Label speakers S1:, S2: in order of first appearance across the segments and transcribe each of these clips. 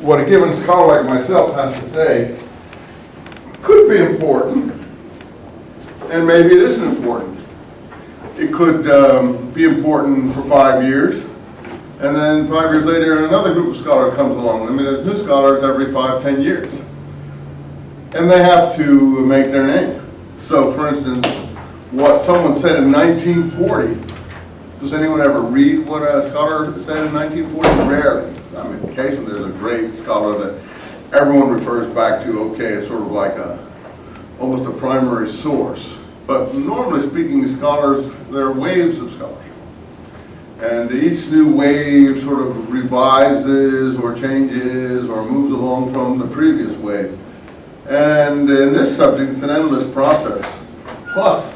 S1: what a given scholar like myself has to say could be important, and maybe it isn't important. It could be important for 5 years, and then 5 years later another group of scholars comes along. I mean, there's new scholars every 5-10 years. And they have to make their name. So, for instance, what someone said in 1940, does anyone ever read what a scholar said in 1940? Rarely. I mean, occasionally there's a great scholar that everyone refers back to, okay, it's sort of like almost a primary source. But normally speaking, scholars, there are waves of scholarship. And each new wave sort of revises or changes or moves along from the previous wave. And in this subject, it's an endless process. Plus,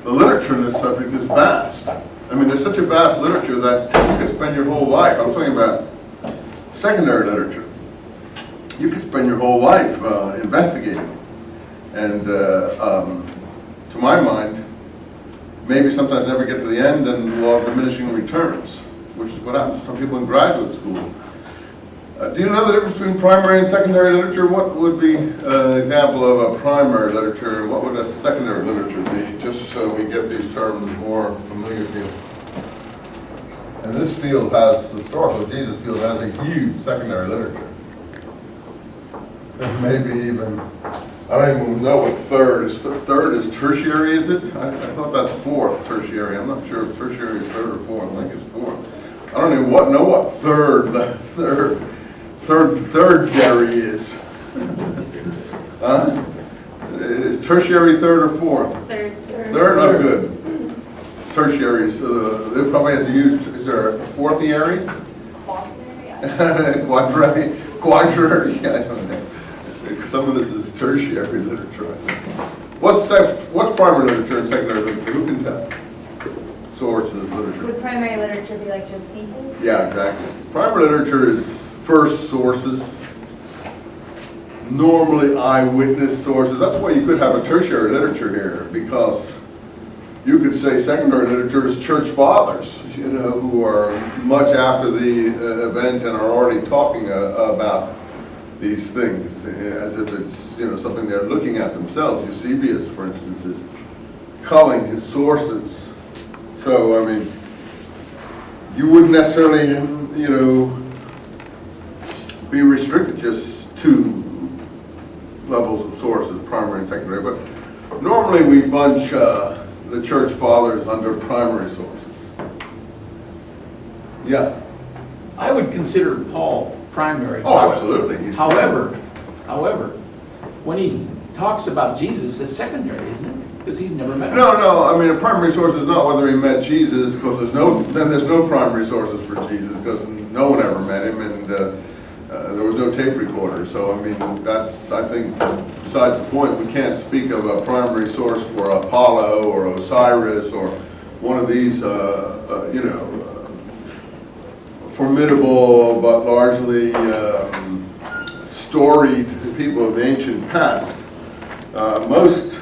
S1: the literature in this subject is vast. I mean, there's such a vast literature that you could spend your whole life, I'm talking about secondary literature, you could spend your whole life investigating. And to my mind, maybe sometimes never get to the end, and the law of diminishing returns, which is what happens to some people in graduate school. Do you know the difference between primary and secondary literature? What would be an example of a primary literature, and what would a secondary literature be, just so we get these terms more familiar to you? And this field has, the historical Jesus field has a huge secondary literature. And maybe even, I don't even know what third is. Third is tertiary, is it? I thought that's fourth, tertiary. I'm not sure if tertiary is third or fourth. I think it's fourth. I don't even know what thirdary is. Is tertiary third or fourth?
S2: Third.
S1: Third? Oh, good. Tertiary, so they probably has to use, is there a fourthiary? Quadrary? Quadrary? I don't know. Some of this is tertiary literature, I think. What's primary literature and secondary literature? Who can tell? Sources, literature.
S2: Would primary literature be like Josephus?
S1: Yeah, exactly. Primary literature is first sources, normally eyewitness sources. That's why you could have a tertiary literature here, because you could say secondary literature is church fathers, you know, who are much after the event and are already talking about these things as if it's, you know, something they're looking at themselves. Eusebius, for instance, is culling his sources. So, I mean, you wouldn't necessarily, you know, be restricted just to levels of sources, primary and secondary, but normally we bunch the church fathers under primary sources. Yeah.
S3: I would consider Paul primary.
S1: Oh, absolutely.
S3: However, when he talks about Jesus, it's secondary, isn't it? Because he's never met him.
S1: No, I mean, a primary source is not whether he met Jesus, because there's no primary sources for Jesus, because no one ever met him, and there was no tape recorder. So, I mean, that's, I think, besides the point. We can't speak of a primary source for Apollo or Osiris or one of these, you know, formidable but largely storied people of the ancient past. Most,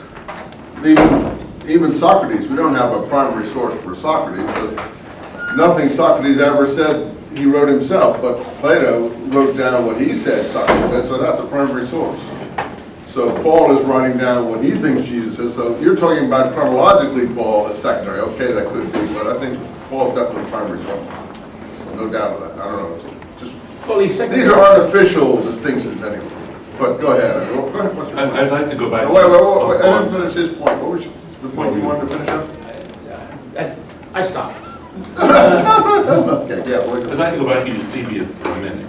S1: even Socrates, we don't have a primary source for Socrates, because nothing Socrates ever said he wrote himself, but Plato wrote down what he said Socrates said, so that's a primary source. So Paul is writing down what he thinks Jesus said. So if you're talking about chronologically Paul as secondary, okay, that could be, but I think Paul's definitely primary source. No doubt of that. I don't know. Just,
S3: Well, he's secondary.
S1: these are artificial distinctions anyway. But go ahead. Go ahead. What's your point?
S4: I'd like to go back.
S1: Wait. I didn't finish his point. What was the point you wanted to finish up?
S3: I stopped.
S1: Okay, yeah.
S4: I'd like to go back to Eusebius for a minute.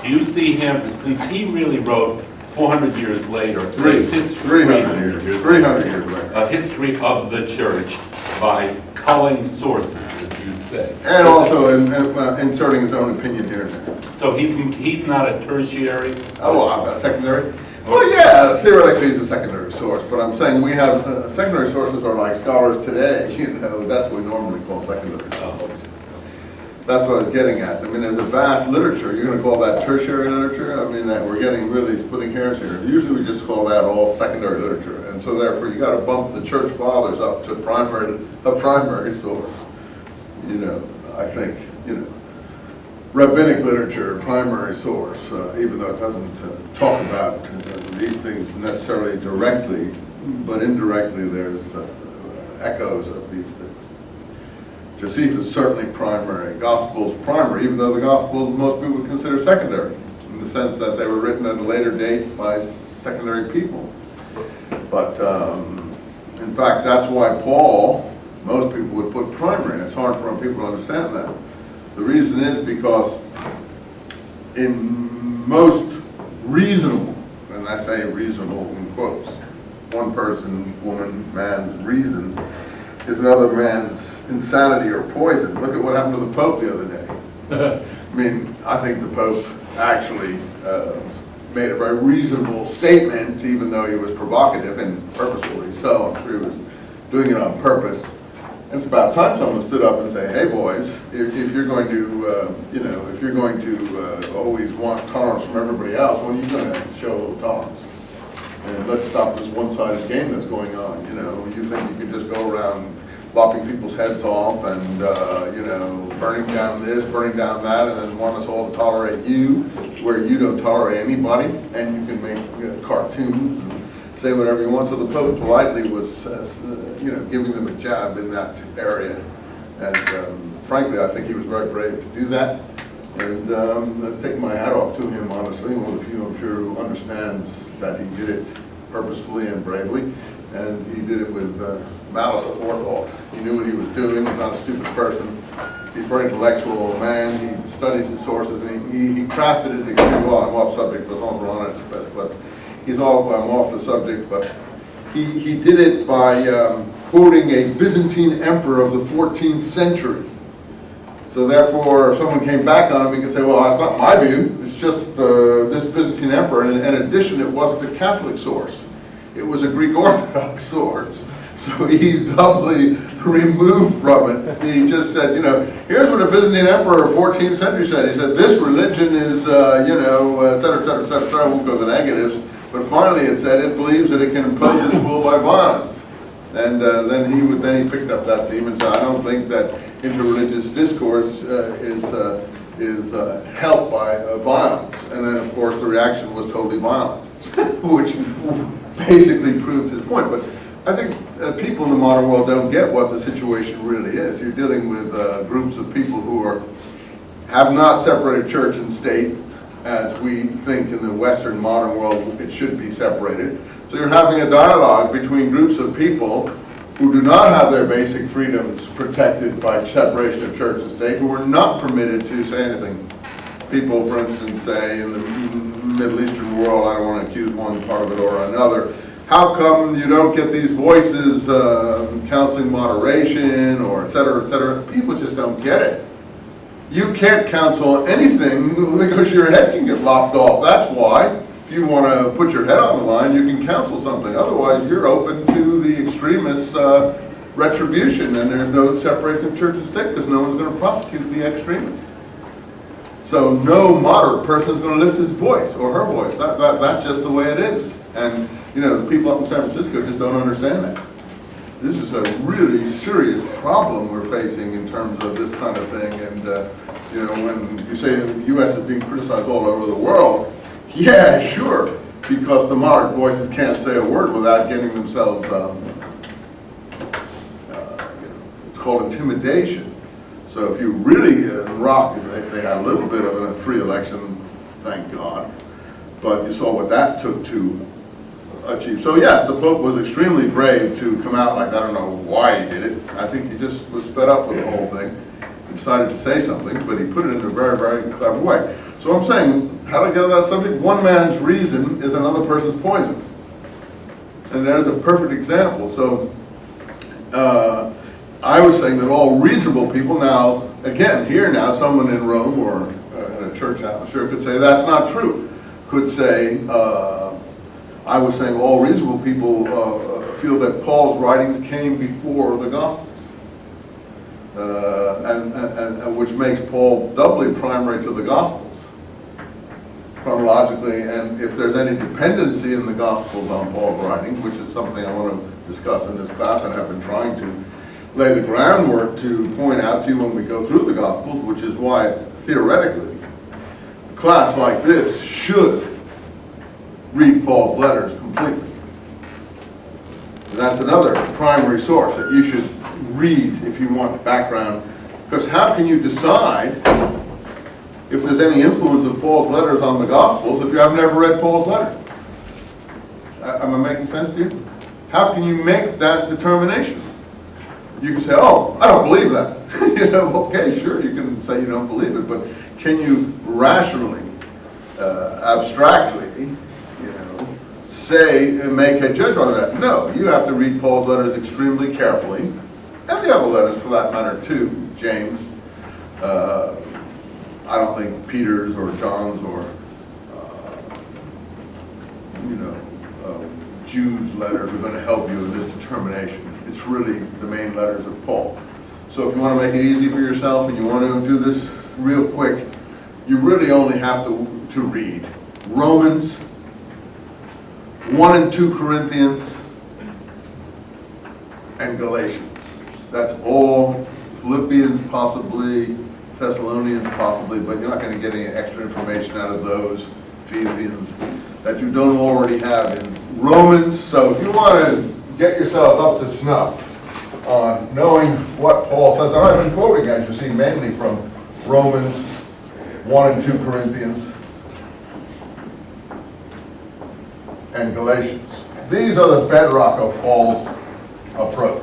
S4: Do you see him, since he really wrote 400 years later,
S1: 300 years later.
S4: a history of the church by culling sources, as you say.
S1: And also inserting his own opinion here and there.
S4: So he's not a tertiary?
S1: Oh, well, a secondary? Well, yeah, theoretically he's a secondary source, but I'm saying we have, secondary sources are like scholars today, you know, that's what we normally call secondary sources. That's what I was getting at. I mean, there's a vast literature. You're going to call that tertiary literature? I mean, that we're getting really splitting hairs here. Usually we just call that all secondary literature, and so therefore you got to bump the church fathers up to a primary source. You know, I think, you know. rabbinic literature, primary source, even though it doesn't talk about these things necessarily directly, but indirectly there's echoes of these things. Josephus is certainly primary. Gospel's primary, even though the Gospels most people would consider secondary, in the sense that they were written at a later date by secondary people. But in fact, that's why Paul, most people would put primary. It's hard for people to understand that. The reason is because in most reasonable, and I say reasonable in quotes, one person, woman, man's reason is another man's insanity or poison. Look at what happened to the Pope the other day. I mean, I think the Pope actually made a very reasonable statement, even though he was provocative and purposefully so. I'm sure he was doing it on purpose. And it's about time someone stood up and say, "Hey, boys, if you're going to, if you're going to always want tolerance from everybody else, when are you going to show a little tolerance? And let's stop this one-sided game that's going on. You think you can just go around lopping people's heads off and, burning down this, burning down that, and then want us all to tolerate you, where you don't tolerate anybody, and you can make cartoons and say whatever you want." So the Pope politely was, giving them a jab in that area. And frankly, I think he was very brave to do that. And I'm taking my hat off to him, honestly. One of the few, I'm sure, who understands that he did it purposefully and bravely. And he did it with malice aforethought. He knew what he was doing. He's not a stupid person. He's a very intellectual man. He studies his sources, and he crafted it extremely well. I'm off subject, but on on it, it's best question. I'm off the subject, but he did it by quoting a Byzantine emperor of the 14th century. So therefore, if someone came back on him, he could say, well, that's not my view. It's just this Byzantine emperor. And in addition, it wasn't a Catholic source. It was a Greek Orthodox source. So he's doubly removed from it. He just said, here's what a Byzantine emperor of 14th century said. He said, this religion is, et cetera, et cetera, et cetera. I won't go to the negatives. But finally it said it believes that it can impose its will by violence. And then he picked up that theme and said, I don't think that interreligious discourse is helped by violence. And then, of course, the reaction was totally violent, which basically proved his point. But I think people in the modern world don't get what the situation really is. You're dealing with groups of people who have not separated church and state, as we think in the Western modern world it should be separated. So you're having a dialogue between groups of people who do not have their basic freedoms protected by separation of church and state, who are not permitted to say anything. People, for instance, say in the Middle Eastern world, I don't want to accuse one part of it or another, how come you don't get these voices counseling moderation or et cetera, et cetera? People just don't get it. You can't counsel anything because your head can get lopped off. That's why. If you want to put your head on the line, you can counsel something. Otherwise, you're open to the extremist retribution, and there's no separation of church and state because no one's going to prosecute the extremist. So no moderate person is going to lift his voice or her voice. That's just the way it is. And the people up in San Francisco just don't understand that. This is a really serious problem we're facing in terms of this kind of thing. And when you say the U.S. is being criticized all over the world, yeah, sure, because the moderate voices can't say a word without getting themselves, it's called intimidation. So if you really rock, they had a little bit of a free election, thank God, but you saw what that took to achieve. So yes, the Pope was extremely brave to come out like, I don't know why he did it. I think he just was fed up with the whole thing and decided to say something, but he put it in a very, very clever way. So I'm saying, how to get to that subject? One man's reason is another person's poison. And there's a perfect example. So I was saying that all reasonable people now, again, here now, someone in Rome or in a church atmosphere could say that's not true. Could say, I was saying all reasonable people feel that Paul's writings came before the Gospels. And which makes Paul doubly primary to the Gospels. Chronologically, and if there's any dependency in the Gospels on Paul's writings, which is something I want to discuss in this class and have been trying to lay the groundwork to point out to you when we go through the Gospels, which is why I theoretically, a class like this should read Paul's letters completely. And that's another primary source that you should read if you want background, because how can you decide if there's any influence of Paul's letters on the Gospels if you haven't ever read Paul's letters? Am I making sense to you? How can you make that determination? You can say, oh, I don't believe that. You know, okay, sure, you can say you don't believe it, but can you rationally, abstractly, you know, say and make a judgment on that? No, you have to read Paul's letters extremely carefully, and the other letters for that matter too, James. I don't think Peter's or John's or, Jude's letters are going to help you in this determination. It's really the main letters of Paul. So if you want to make it easy for yourself and you want to do this real quick, you really only have to read Romans, 1 and 2 Corinthians, and Galatians. That's all. Philippians possibly, Thessalonians possibly, but you're not going to get any extra information out of those. Ephesians, that you don't already have in Romans. So if you want to get yourself up to snuff on knowing what Paul says, and I've been quoting, as you see, mainly from Romans, 1 and 2 Corinthians, and Galatians. These are the bedrock of Paul's approach.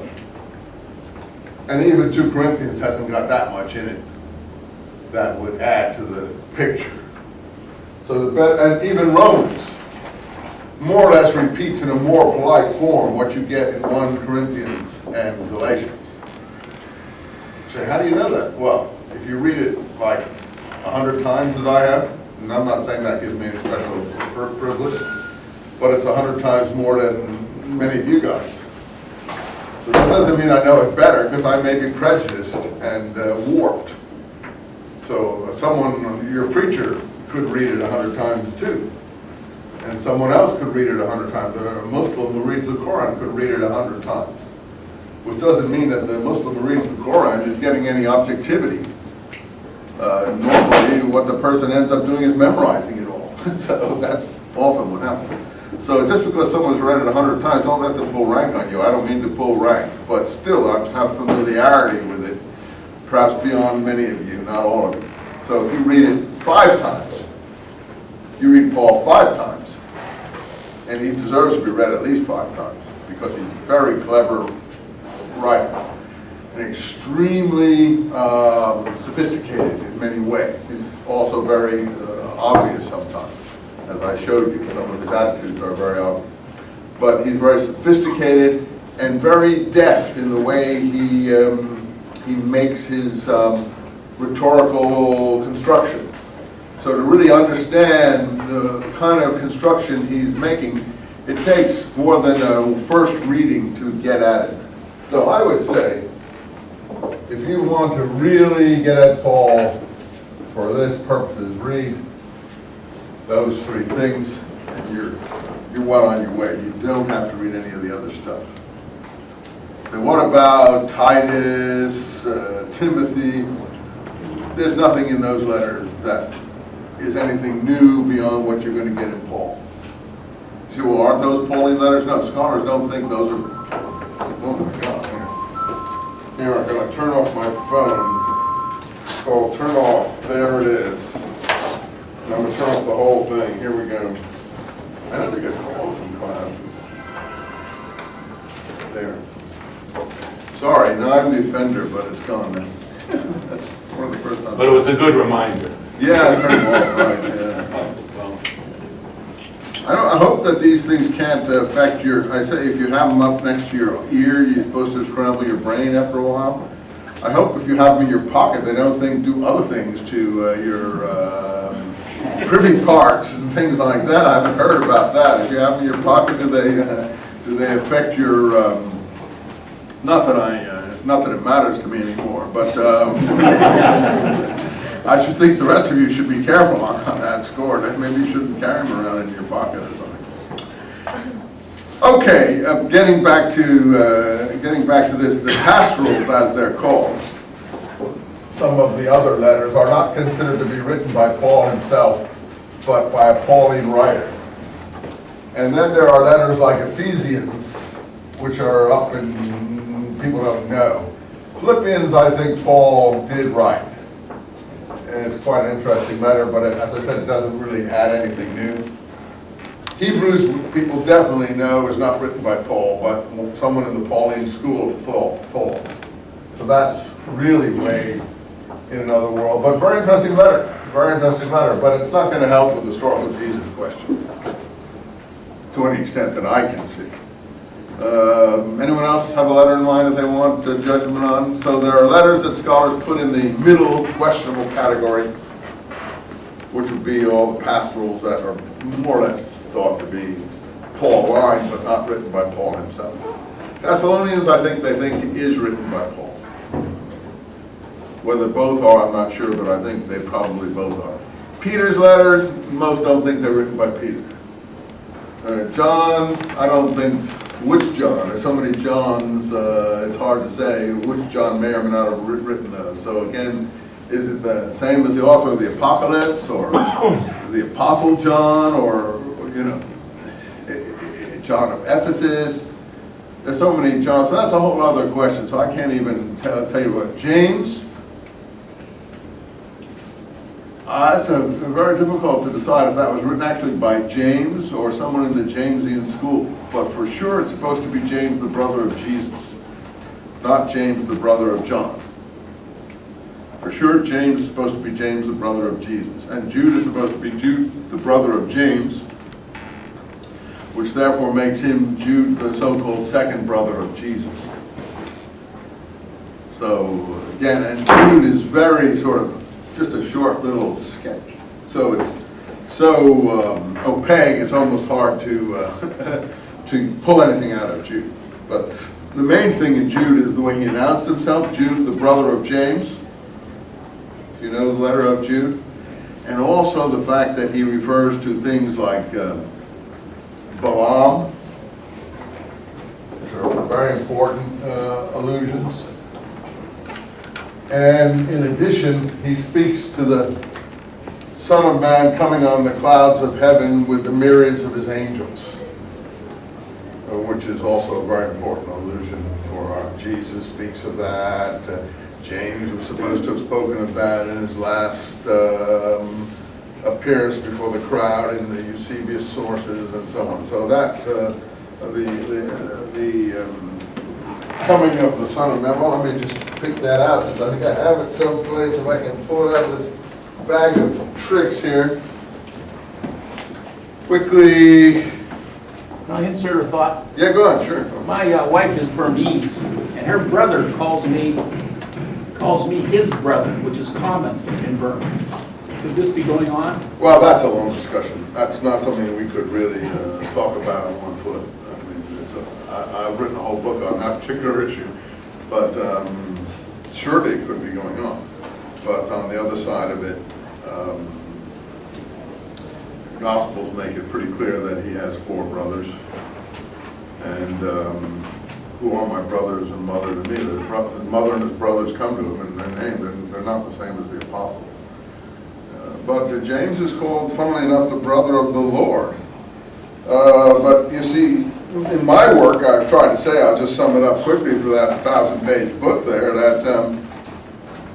S1: And even 2 Corinthians hasn't got that much in it that would add to the picture. So and even Romans more or less repeats in a more polite form what you get in 1 Corinthians and Galatians. So how do you know that? Well, if you read it like 100 times as I have, and I'm not saying that gives me any special privilege, but it's 100 times more than many of you guys. So that doesn't mean I know it better, because I may be prejudiced and warped. So someone, your preacher, could read it 100 times too. And someone else could read it 100 times. A Muslim who reads the Quran could read it 100 times. Which doesn't mean that the Muslim who reads the Quran is getting any objectivity. Normally what the person ends up doing is memorizing it all. So that's often what happens. So just because someone's read it 100 times, don't let them pull rank on you. I don't mean to pull rank, but still I have familiarity with it, perhaps beyond many of you, not all of you. So if you read it 5 times, you read Paul 5 times, and he deserves to be read at least 5 times, because he's a very clever writer, and extremely sophisticated in many ways. He's also very obvious sometimes, as I showed you. Some of his attitudes are very obvious. But he's very sophisticated and very deft in the way he makes his rhetorical constructions. So to really understand the kind of construction he's making, it takes more than a first reading to get at it. So I would say, if you want to really get at Paul for this purposes, read those 3 things, and you're well on your way. You don't have to read any of the other stuff. So what about Titus, Timothy? There's nothing in those letters that is anything new beyond what you're going to get in Paul. You say, well, aren't those Pauline letters? No, scholars don't think those are. Oh my God. Here, I'm going to turn off my phone. So I'll turn off. There it is. And I'm going to turn off the whole thing. Here we go. I never get calls from classes. There. Sorry, now I'm the offender, but it's gone now. That's one of the first times.
S4: But it was a good reminder.
S1: Yeah, I turned them off, right, yeah. I hope that these things can't affect I say if you have them up next to your ear, you're supposed to scramble your brain after a while. I hope if you have them in your pocket, they don't do other things to your privy parts and things like that. I haven't heard about that. If you have them in your pocket, do they affect your, not that it matters to me anymore, but I should think the rest of you should be careful on that score. Maybe you shouldn't carry them around in your pocket or something. Okay, getting back to this, the pastorals as they're called. some of the other letters are not considered to be written by Paul himself, but by a Pauline writer. And then there are letters like Ephesians, which are up in, people don't know. Philippians, I think Paul did write. And it's quite an interesting letter, but as I said, it doesn't really add anything new. Hebrews, people definitely know, is not written by Paul, but someone in the Pauline school of thought. So that's really way in another world, but very interesting letter, but it's not going to help with the historical Jesus question to any extent that I can see. Anyone else have a letter in mind that they want judgment on? So there are letters that scholars put in the middle questionable category, which would be all the pastorals that are more or less thought to be Pauline, but not written by Paul himself. Thessalonians, I think they think is written by Paul. Whether both are, I'm not sure, but I think they probably both are. Peter's letters, most don't think they're written by Peter. John, I don't think, which John? There's so many Johns, it's hard to say which John may or may not have written those. So again, is it the same as the author of the Apocalypse, or the Apostle John, or, you know, John of Ephesus? There's so many Johns, so that's a whole other question, so I can't even tell you what. James, it's very difficult to decide if that was written actually by James or someone in the Jamesian school, but for sure it's supposed to be James, the brother of Jesus, not James, the brother of John. For sure, James is supposed to be James, the brother of Jesus, and Jude is supposed to be Jude, the brother of James, which therefore makes him Jude, the so-called second brother of Jesus. So again, and Jude is very sort of just a short little sketch. So it's so opaque, it's almost hard to to pull anything out of Jude. But the main thing in Jude is the way he announced himself, Jude, the brother of James. You know the letter of Jude? And also the fact that he refers to things like Balaam, which are very important allusions. And in addition, he speaks to the Son of Man coming on the clouds of heaven with the myriads of his angels, which is also a very important allusion for Jesus speaks of that. James was supposed to have spoken of that in his last appearance before the crowd in the Eusebius sources and so on. So that the coming of the Son of Man. Well, let me just pick that out since I think I have it someplace. If I can pull it out of this bag of tricks here quickly.
S3: Can I insert a thought?
S1: Yeah, go on, sure.
S3: My wife is Burmese, and her brother calls me his brother, which is common in Burma. Could this be going on?
S1: Well, that's a long discussion. That's not something we could really talk about on one foot. I mean, I've written a whole book on that particular issue, but surely it could be going on. But on the other side of it, the Gospels make it pretty clear that he has 4 brothers, and who are my brothers and mother to me. His mother and his brothers come to him in their name. They're not the same as the apostles. But James is called, funnily enough, the brother of the Lord. But you see, in my work, I've tried to say, I'll just sum it up quickly for that 1,000-page book there, that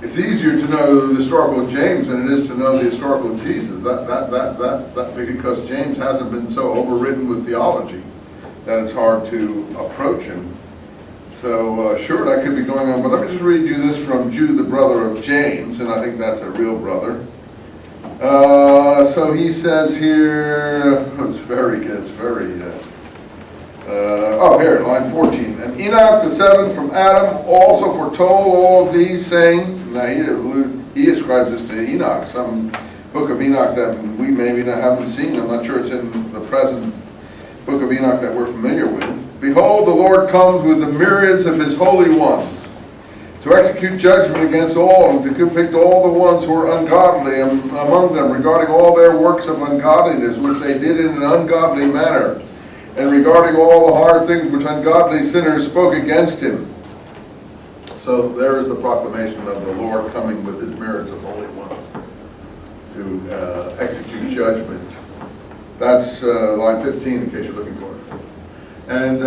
S1: it's easier to know the historical James than it is to know the historical Jesus. That because James hasn't been so overridden with theology that it's hard to approach him. So sure, that could be going on, but let me just read you this from Jude, the brother of James, and I think that's a real brother. So he says here, it's very good, it's very, here, line 14. And Enoch, the 7th from Adam, also foretold all of these, saying, now he ascribes this to Enoch, some book of Enoch that we maybe haven't seen. I'm not sure it's in the present book of Enoch that we're familiar with. Behold, the Lord comes with the myriads of his holy ones, to execute judgment against all, and to convict all the ones who are ungodly among them, regarding all their works of ungodliness, which they did in an ungodly manner, and regarding all the hard things which ungodly sinners spoke against him. So there is the proclamation of the Lord coming with his myriads of holy ones to execute judgment. That's line 15 in case you're looking for it. And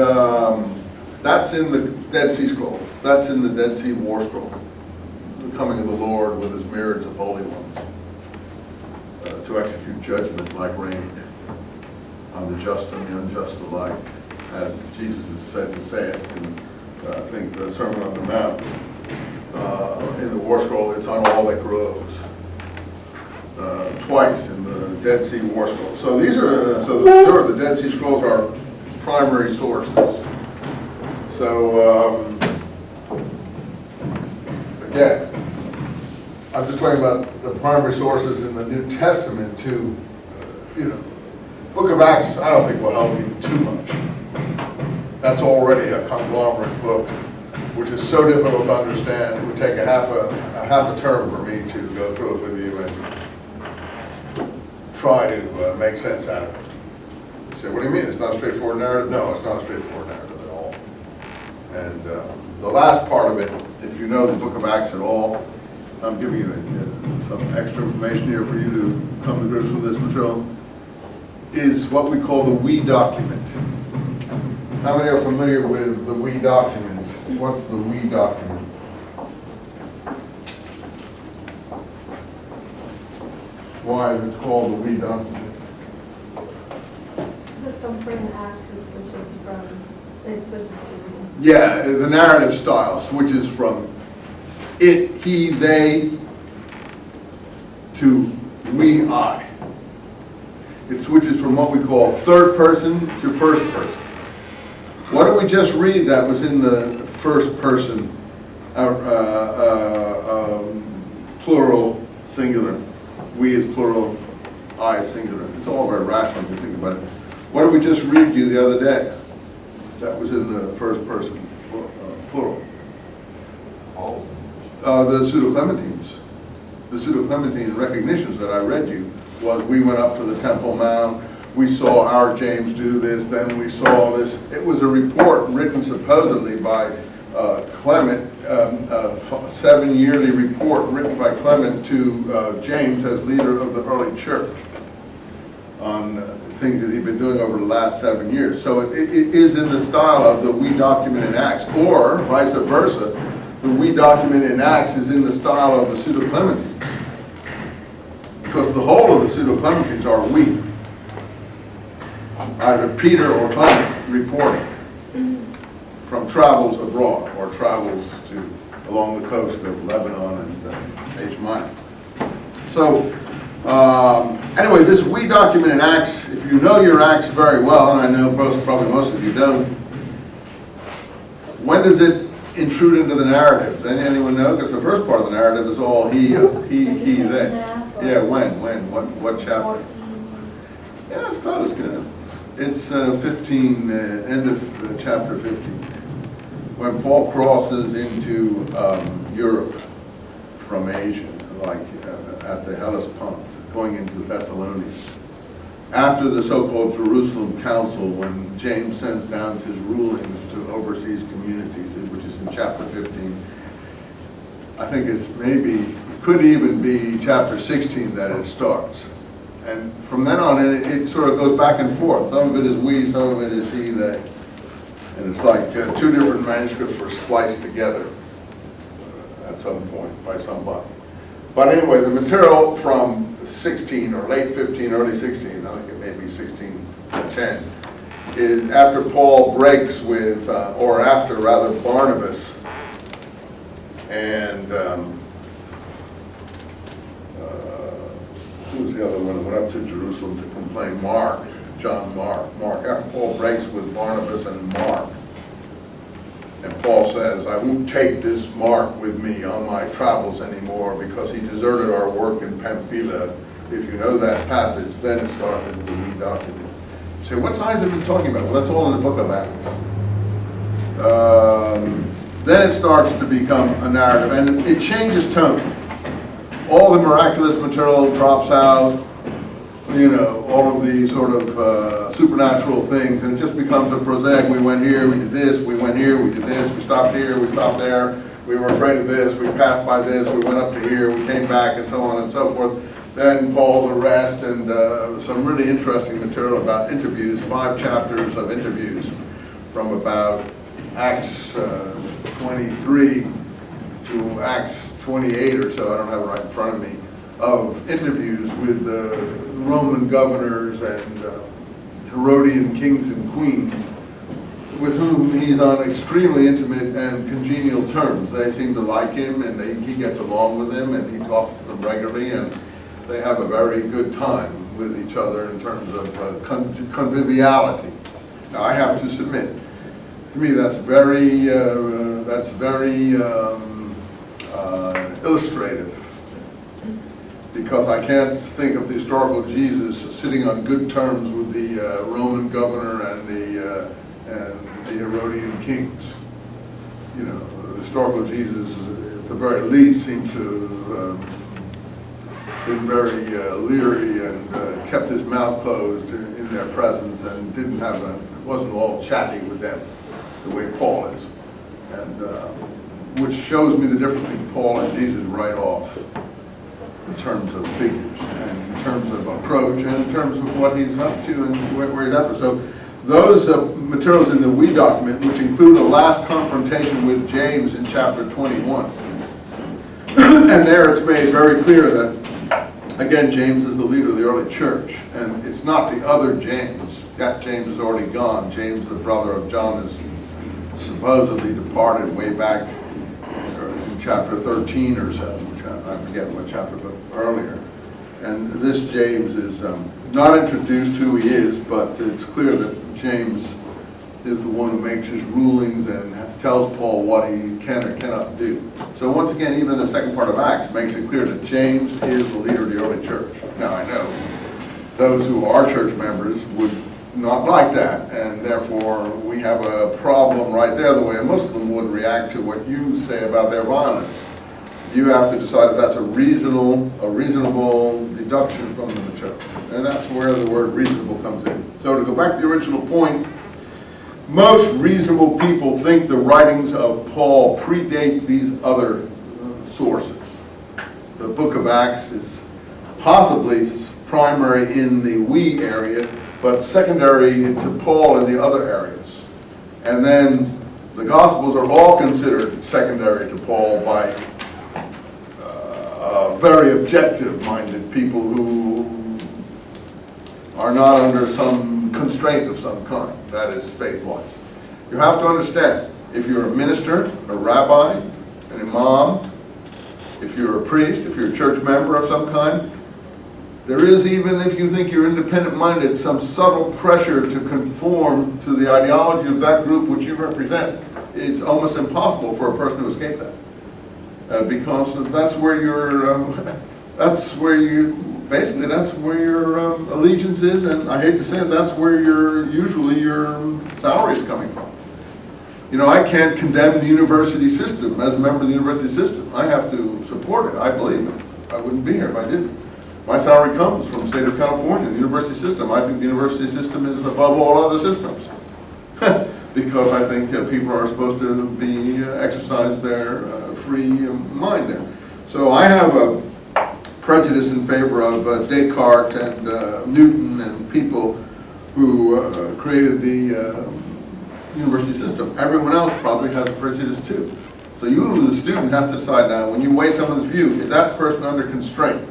S1: that's in the Dead Sea Scrolls. That's in the Dead Sea War Scroll. The coming of the Lord with his myriads of holy ones to execute judgment like rain on the just and the unjust alike, as Jesus is said to say it in, I think, the Sermon on the Mount. In the War Scroll, it's on all that grows. Twice in the Dead Sea War Scroll. So these are, sure, the Dead Sea Scrolls are primary sources. So, again, I'm just talking about the primary sources in the New Testament to, Book of Acts, I don't think will help you too much. That's already a conglomerate book, which is so difficult to understand. It would take a half a term for me to go through it with you and try to make sense out of it. You say, what do you mean? It's not a straightforward narrative? No, it's not a straightforward narrative at all. And the last part of it, if you know the Book of Acts at all, I'm giving you some extra information here for you to come to grips with this material, is what we call the we document. How many are familiar with the we document? What's the we document? Why is it called the we document?
S2: Is it from Acts and switches to?
S1: Yeah, the narrative style switches from it, he, they, to we, I. It switches from what we call third person to first person. What did we just read that was in the first person, plural, singular? We is plural, I is singular. It's all very rational if you think about it. What did we just read you the other day? That was in the first person, plural. The pseudo-clementines. The pseudo-clementine recognitions that I read you was we went up to the Temple Mount, we saw our James do this, then we saw this. It was a report written supposedly by Clement, a 7-yearly report written by Clement to James as leader of the early church on things that he'd been doing over the last 7 years. So it is in the style of the we document in Acts, or vice versa. The we document in Acts is in the style of the pseudo-clementines. Because the whole of the pseudo-clementines are we. Either Peter or Clement reporting from travels abroad or travels along the coast of Lebanon and Asia Minor. So, anyway, this we document in Acts, if you know your Acts very well, and I know probably most of you don't, when does it intrude into the narrative? Anyone know? Because the first part of the narrative is all he, they. Yeah, when? What chapter?
S2: 14.
S1: Yeah, it's close, good. It's 15, end of chapter 15. When Paul crosses into Europe from Asia, like at the Hellespont, going into Thessalonica. After the so-called Jerusalem Council, when James sends down his rulings to oversee communities, which is in chapter 15, I think it's could even be chapter 16 that it starts. And from then on, it sort of goes back and forth. Some of it is we, some of it is he, they. And it's like two different manuscripts were spliced together at some point by somebody. But anyway, the material from 16 or late 15, early 16, I think it may be 16 to 10, is after Paul breaks with, or after rather Barnabas and who was the other one who went up to Jerusalem to complain? John Mark. After Paul breaks with Barnabas and Mark, and Paul says, I won't take this Mark with me on my travels anymore because he deserted our work in Pamphylia. If you know that passage, then it starts into the new document. You say, what's Eisenman talking about? Well, that's all in the book of Acts. Then it starts to become a narrative, and it changes tone. All the miraculous material drops out, all of the sort of supernatural things, and it just becomes a prosaic, we went here, we did this, we went here, we did this, we stopped here, we stopped there, we were afraid of this, we passed by this, we went up to here, we came back, and so on and so forth. Then Paul's arrest and some really interesting material about interviews, 5 chapters of interviews from about Acts 23 to Acts 28 or so, I don't have it right in front of me, of interviews with Roman governors and Herodian kings and queens, with whom he's on extremely intimate and congenial terms. They seem to like him, and he gets along with them, and he talks to them regularly, and they have a very good time with each other in terms of conviviality. Now, I have to submit, to me, that's very illustrative, because I can't think of the historical Jesus sitting on good terms with the Roman governor and the Herodian kings. You know, the historical Jesus, at the very least, seems to have been very leery and kept his mouth closed in their presence, and wasn't all chatty with them the way Paul is, and which shows me the difference between Paul and Jesus right off, in terms of figures, and in terms of approach, and in terms of what he's up to and where he's after. So those materials in the We document, which include a last confrontation with James in chapter 21. And there it's made very clear that, again, James is the leader of the early church, and it's not the other James. That James is already gone. James, the brother of John, is supposedly departed way back in chapter 13 or so, which I forget what chapter, but earlier. And this James is not introduced who he is, but it's clear that James is the one who makes his rulings and tells Paul what he can or cannot do. So once again, even in the second part of Acts, makes it clear that James is the leader of the early church. Now, I know those who are church members would not like that, and therefore we have a problem right there, the way a Muslim would react to what you say about their violence. You have to decide if that's a reasonable deduction from the material. And that's where the word reasonable comes in. So to go back to the original point, most reasonable people think the writings of Paul predate these other sources. The book of Acts is possibly primary in the we area, but secondary to Paul in the other areas. And then the Gospels are all considered secondary to Paul by very objective-minded people who are not under some constraint of some kind, that is faith-wise. You have to understand, if you're a minister, a rabbi, an imam, if you're a priest, if you're a church member of some kind, there is, even if you think you're independent-minded, some subtle pressure to conform to the ideology of that group which you represent. It's almost impossible for a person to escape that. Because that's where your allegiance is, and I hate to say it, that's where usually your salary is coming from. You know, I can't condemn the university system as a member of the university system. I have to support it. I believe it. I wouldn't be here if I didn't. My salary comes from the state of California, the university system. I think the university system is above all other systems. Because I think people are supposed to be exercise their free mind there. So I have a prejudice in favor of Descartes and Newton and people who created the university system. Everyone else probably has a prejudice too. So you, the student, have to decide now, when you weigh someone's view, is that person under constraint?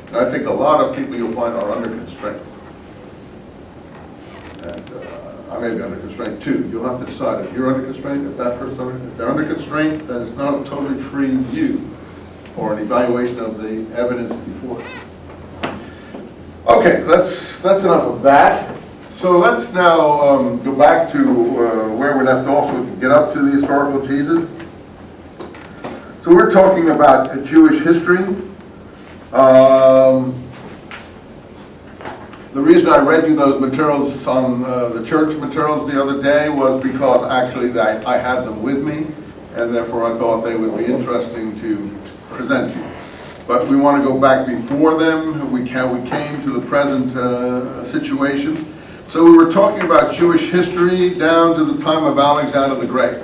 S1: And I think a lot of people you'll find are under constraint. And I may be under constraint too. You'll have to decide if you're under constraint, if that person, if they're under constraint, then it's not a totally free view or an evaluation of the evidence before it. Okay, that's enough of that. So let's now go back to where we left off so we can get up to the historical Jesus. So we're talking about Jewish history. The reason I read you those materials on the church materials the other day was because actually I had them with me, and therefore I thought they would be interesting to present to you. But we want to go back before them. We came to the present situation. So we were talking about Jewish history down to the time of Alexander the Great.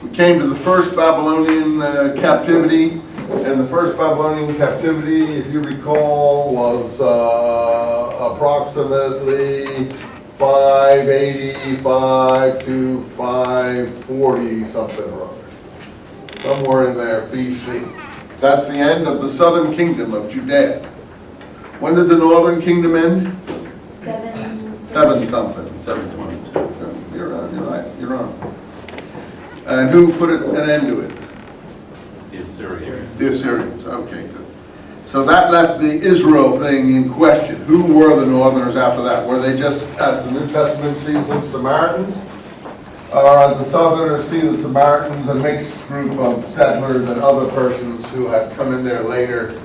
S1: We came to the first Babylonian captivity, and the first Babylonian captivity, if you recall, was approximately 585 to 540 something or other, somewhere in there, BC. That's the end of the southern kingdom of Judea. When did the northern kingdom end? 7-something.
S4: 722.
S1: You're right, you're on. And who put an end to it?
S4: The Assyrians.
S1: The Assyrians, okay, good. So that left the Israel thing in question. Who were the northerners after that? Were they just, as the New Testament sees them, Samaritans? Or as the southerners see the Samaritans, a mixed group of settlers and other persons who had come in there later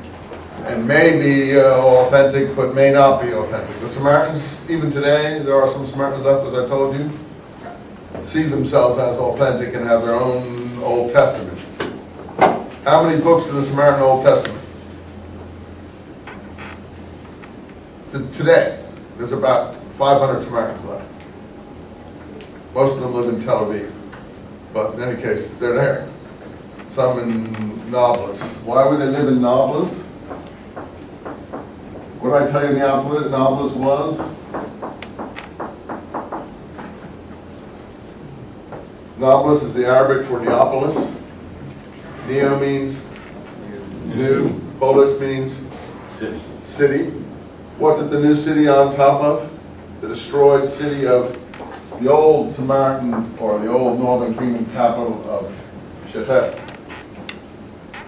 S1: and may be authentic, but may not be authentic. The Samaritans, even today, there are some Samaritans left, as I told you, see themselves as authentic and have their own Old Testament. How many books in the Samaritan Old Testament? Today, there's about 500 Samaritans left. Most of them live in Tel Aviv, but in any case, they're there. Some in Nablus. Why would they live in Nablus? What did I tell you Nablus was? Nablus is the Arabic for Neapolis. Neo means new. Polis means city. What's it the new city on top of? The destroyed city of the old Samaritan, or the old northern kingdom capital of Shechem.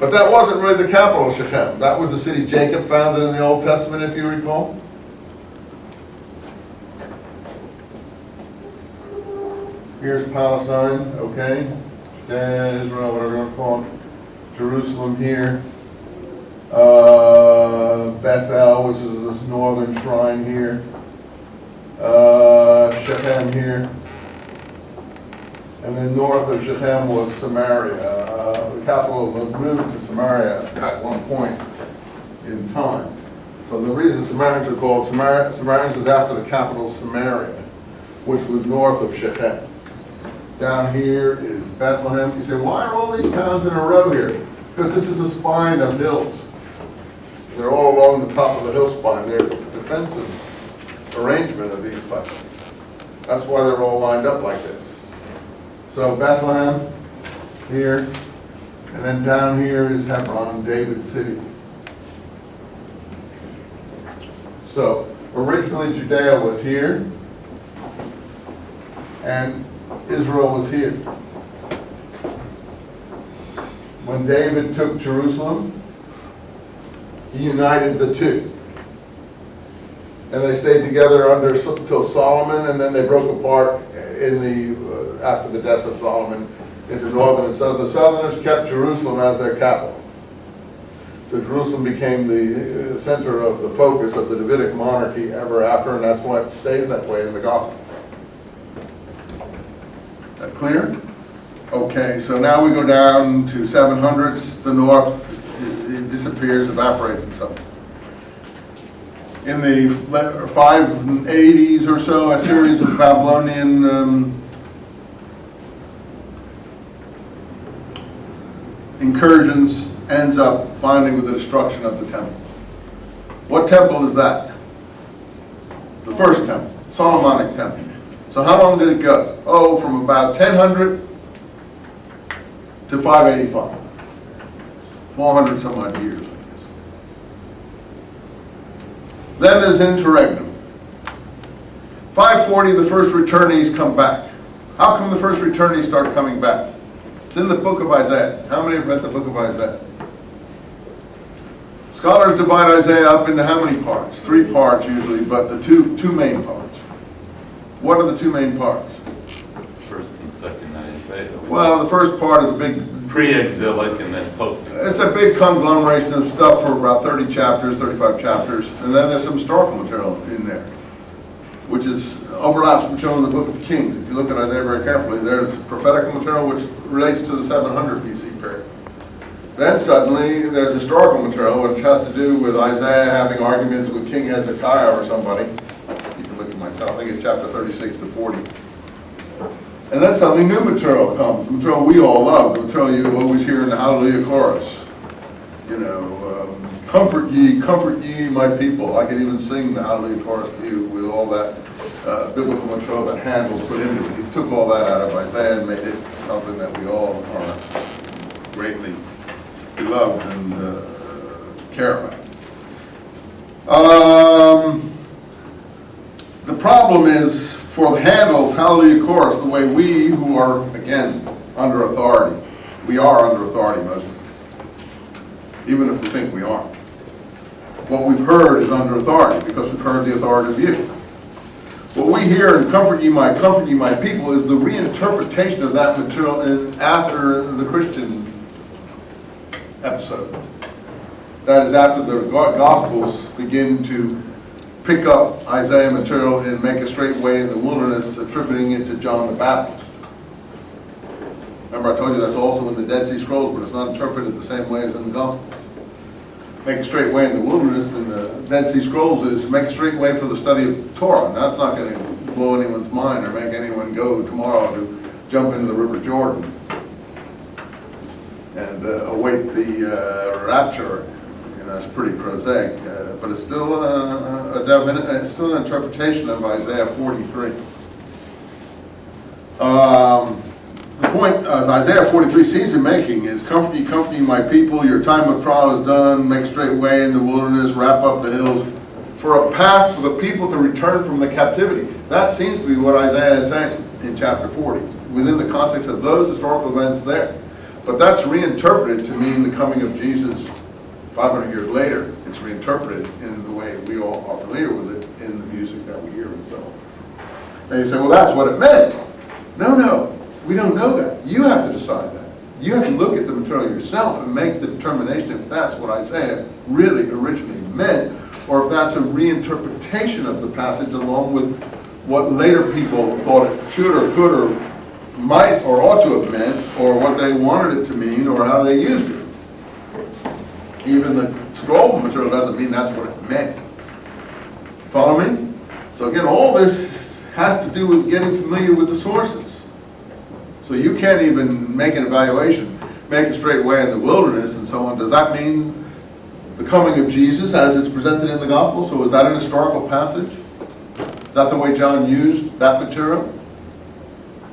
S1: But that wasn't really the capital of Shechem. That was the city Jacob founded in the Old Testament, if you recall. Here's Palestine, okay. Israel, whatever you want to call it. Jerusalem here. Bethel, which is this northern shrine here. Shechem here. And then north of Shechem was Samaria. The capital was moved to Samaria at one point in time. So the reason Samaritans are called Samaritans is after the capital Samaria, which was north of Shechem. Down here is Bethlehem. You say, why are all these towns in a row here? Because this is a spine of hills. They're all along the top of the hill spine. They're defensive arrangement of these places. That's why they're all lined up like this. So Bethlehem here, and then down here is Hebron, David's city. So originally Judea was here, and Israel was here. When David took Jerusalem, he united the two. And they stayed together until Solomon, and then they broke apart after the death of Solomon into northern and southern. The southerners kept Jerusalem as their capital. So Jerusalem became the center of the focus of the Davidic monarchy ever after, and that's why it stays that way in the Gospels. That clear? Okay, so now we go down to 700s. The north, it disappears, evaporates and so on. In the 580s or so, a series of Babylonian incursions ends up finally with the destruction of the temple. What temple is that? The first temple, Solomonic temple. So how long did it go? Oh, from about 1000 to 585. 400 some odd years. Then there's an interregnum. 540, the first returnees come back. How come the first returnees start coming back? It's in the book of Isaiah. How many have read the book of Isaiah? Scholars divide Isaiah up into how many parts? 3 parts usually, but the two main parts. What are the 2 main parts?
S4: First and second Isaiah.
S1: Well, the first part is a big...
S4: Pre-exilic and then post-exilic.
S1: It's a big conglomeration of stuff for about 30 chapters, 35 chapters, and then there's some historical material in there, which overlaps material in the book of Kings. If you look at Isaiah very carefully, there's prophetical material which relates to the 700 BC period. Then suddenly there's historical material which has to do with Isaiah having arguments with King Hezekiah or somebody. You can look at myself, I think it's chapter 36 to 40. And then suddenly new material comes, the material we all love, the material you always hear in the Hallelujah chorus. You know, comfort ye, my people. I could even sing the Hallelujah chorus to you with all that biblical material that Handel put into it. He took all that out of Isaiah and made it something that we all are greatly beloved and care about. The problem is, for the Handel's Hallelujah chorus, the way we who are, again, under authority, we are under authority most of it, even if we think we aren't. What we've heard is under authority because we've heard the authoritative view. What we hear in comfort ye my people is the reinterpretation of that material after the Christian episode. That is after the Gospels begin to pick up Isaiah material and make a straight way in the wilderness, attributing it to John the Baptist. Remember I told you that's also in the Dead Sea Scrolls, but it's not interpreted the same way as in the Gospels. Make a straight way in the wilderness in the Dead Sea Scrolls is make a straight way for the study of Torah. And that's not going to blow anyone's mind or make anyone go tomorrow to jump into the River Jordan and await the rapture. You know, it's pretty prosaic, but it's still it's still an interpretation of Isaiah 43. The point Isaiah 43 sees him making is, comfort ye, my people, your time of trial is done, make straight way in the wilderness, wrap up the hills, for a path for the people to return from the captivity. That seems to be what Isaiah is saying in chapter 40, within the context of those historical events there. But that's reinterpreted to mean the coming of Jesus 500 years later. It's reinterpreted in the way we all are familiar with it in the music that we hear and so on. And you say, well, that's what it meant. No, we don't know that. You have to decide that. You have to look at the material yourself and make the determination if that's what Isaiah really originally meant, or if that's a reinterpretation of the passage along with what later people thought it should or could or might or ought to have meant, or what they wanted it to mean, or how they used it. Even the scroll material doesn't mean that's what it meant. Follow me? So again, all this has to do with getting familiar with the sources. So you can't even make an evaluation, make a straight way in the wilderness and so on. Does that mean the coming of Jesus as it's presented in the gospel? So is that an historical passage? Is that the way John used that material?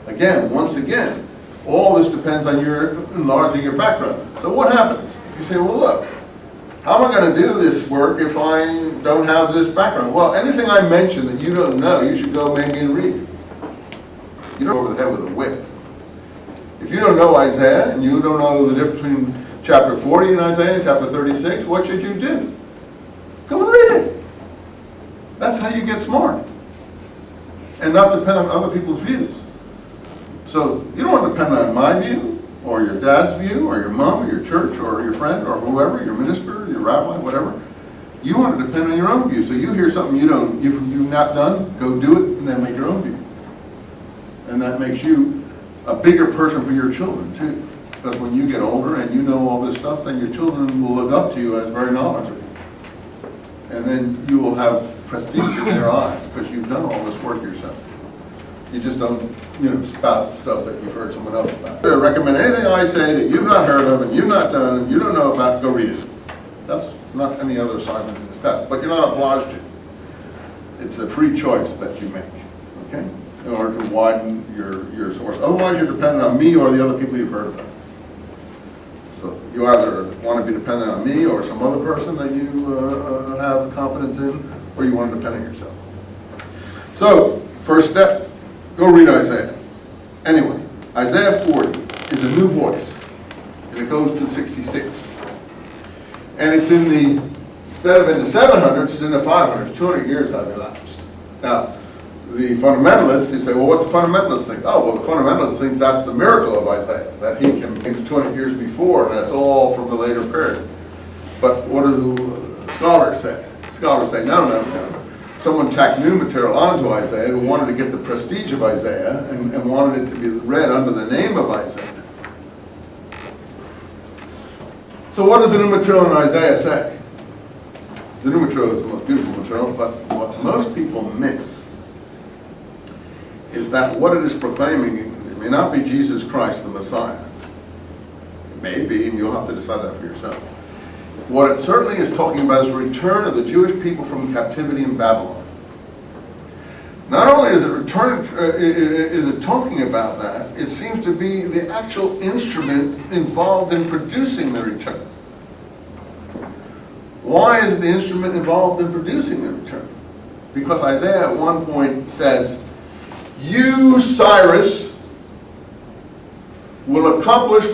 S1: Again, once again, all this depends on your enlarging your background. So what happens? You say, well, look, how am I going to do this work if I don't have this background? Well, anything I mention that you don't know, you should go maybe and read. You don't go over the head with a whip. If you don't know Isaiah and you don't know the difference between chapter 40 in Isaiah and chapter 36, what should you do? Go and read it. That's how you get smart. And not depend on other people's views. So you don't want to depend on my view, or your dad's view, or your mom, or your church, or your friend, or whoever, your minister, your rabbi, whatever. You want to depend on your own view. So you hear something you've not done, go do it, and then make your own view. And that makes you a bigger person for your children too. Because when you get older and you know all this stuff, then your children will look up to you as very knowledgeable. And then you will have prestige in their eyes because you've done all this work yourself. You just don't, spout stuff that you've heard someone else about. I recommend anything I say that you've not heard of and you've not done and you don't know about, go read it. That's not any other assignment in this test, but you're not obliged to. It's a free choice that you make, okay? In order to widen your source. Otherwise, you're dependent on me or the other people you've heard about. So you either want to be dependent on me or some other person that you have confidence in, or you want to depend on yourself. So, first step, go read Isaiah. Anyway, Isaiah 40 is a new voice, and it goes to 66. And it's instead of in the 700s, it's in the 500s. 200 years have elapsed. Now, the fundamentalists, you say, well, what's the fundamentalist think? Oh, well, the fundamentalist thinks that's the miracle of Isaiah, that he can think 200 years before, and that's all from the later period. But what do scholars say? Scholars say, no. Someone tacked new material onto Isaiah who wanted to get the prestige of Isaiah and wanted it to be read under the name of Isaiah. So what does the new material in Isaiah say? The new material is the most beautiful material, but what most people miss is that what it is proclaiming may not be Jesus Christ the Messiah. It may be, and you'll have to decide that for yourself. What it certainly is talking about is the return of the Jewish people from captivity in Babylon. Not only is it talking about that, it seems to be the actual instrument involved in producing the return. Why is the instrument involved in producing the return? Because Isaiah at one point says, you, Cyrus, will accomplish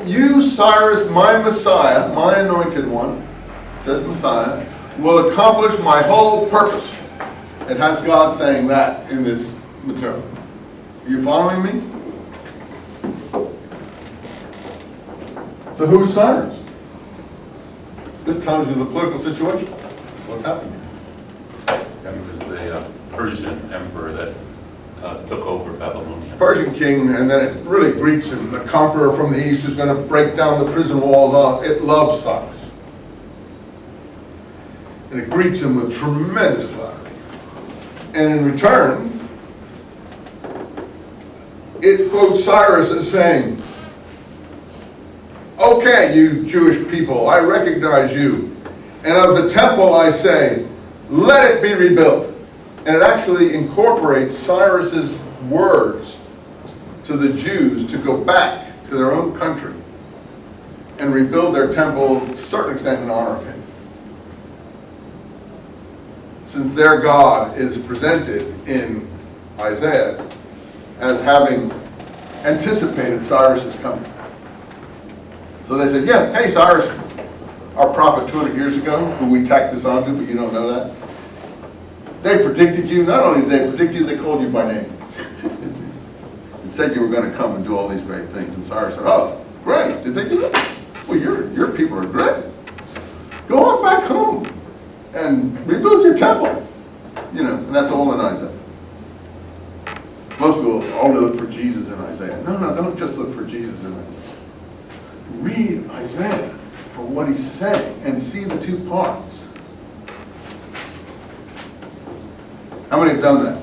S1: you, Cyrus, my Messiah, my anointed one, says Messiah, will accomplish my whole purpose. It has God saying that in this material. Are you following me? So who's Cyrus? This tells you the political situation. What's happening?
S4: He was the Persian emperor that took over Babylonia.
S1: Persian king, and then it really greets him. The conqueror from the east is going to break down the prison walls. It loves Cyrus. And it greets him with tremendous flattery. And in return, it quotes Cyrus as saying, okay, you Jewish people, I recognize you. And of the temple I say, let it be rebuilt. And it actually incorporates Cyrus's words to the Jews to go back to their own country and rebuild their temple to a certain extent in honor of him. Since their God is presented in Isaiah as having anticipated Cyrus's coming. So they said, yeah, hey Cyrus, our prophet 200 years ago, who we tacked this onto, but you don't know that. They predicted you. Not only did they predict you, they called you by name. And said you were going to come and do all these great things. And Cyrus said, oh, great. Did they do that? Well, your people are great. Go on back home and rebuild your temple. You know, and that's all in Isaiah. Most people only look for Jesus in Isaiah. No, don't just look for Jesus in Isaiah. Read Isaiah for what he's saying and see the two parts. How many have done that?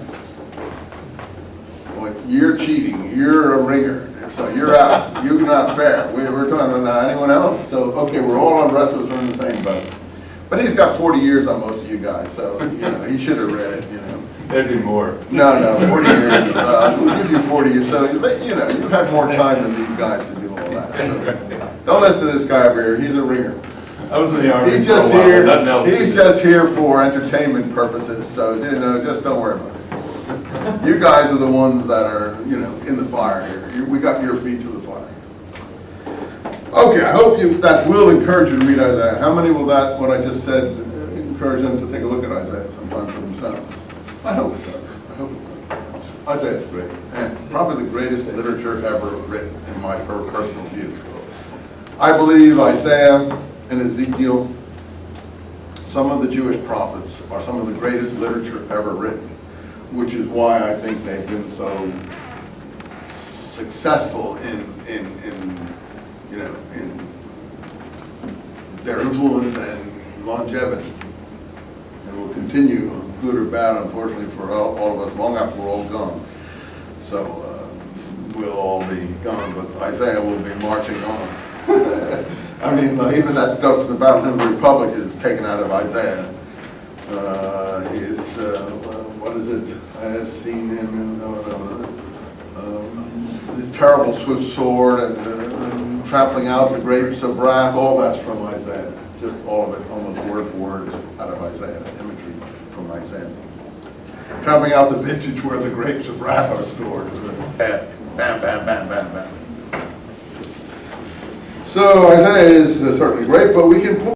S1: Well, you're cheating. You're a ringer. So you're out. You're not fair. We're talking about anyone else. So, okay, we're all on wrestlers in the same boat. But he's got 40 years on most of you guys, so, you know, he should have read it, you know.
S4: Maybe more.
S1: No, 40 years. We'll give you 40 years. So, you know, you've had more time than these guys to do all that. So, don't listen to this guy over here. He's a ringer.
S4: I was in the Army
S1: He's
S4: for a
S1: just
S4: while,
S1: here.
S4: nothing else.
S1: He's just here for entertainment purposes. So, you know, just don't worry about it. You guys are the ones that are, you know, in the fire here. We got your feet to the fire. Okay, I hope that will encourage you to read Isaiah. How many will that, what I just said, encourage them to take a look at Isaiah sometime for themselves? I hope it does. I hope it does. Isaiah's great. And probably the greatest literature ever written, in my personal view. I believe Isaiah and Ezekiel, some of the Jewish prophets, are some of the greatest literature ever written, which is why I think they've been so successful in their influence and longevity, and will continue, good or bad, unfortunately, for all of us long after we're all gone. So we'll all be gone, but Isaiah will be marching on. I mean, even that stuff from the Battle of the Republic is taken out of Isaiah. What is it? I have seen him in his terrible swift sword and trampling out the grapes of wrath. All that's from Isaiah. Just all of it, almost word for word, is out of Isaiah. Imagery from Isaiah. Trampling out the vintage where the grapes of wrath are stored. Bam, bam, bam, bam, bam, bam. So Isaiah is certainly great, but we can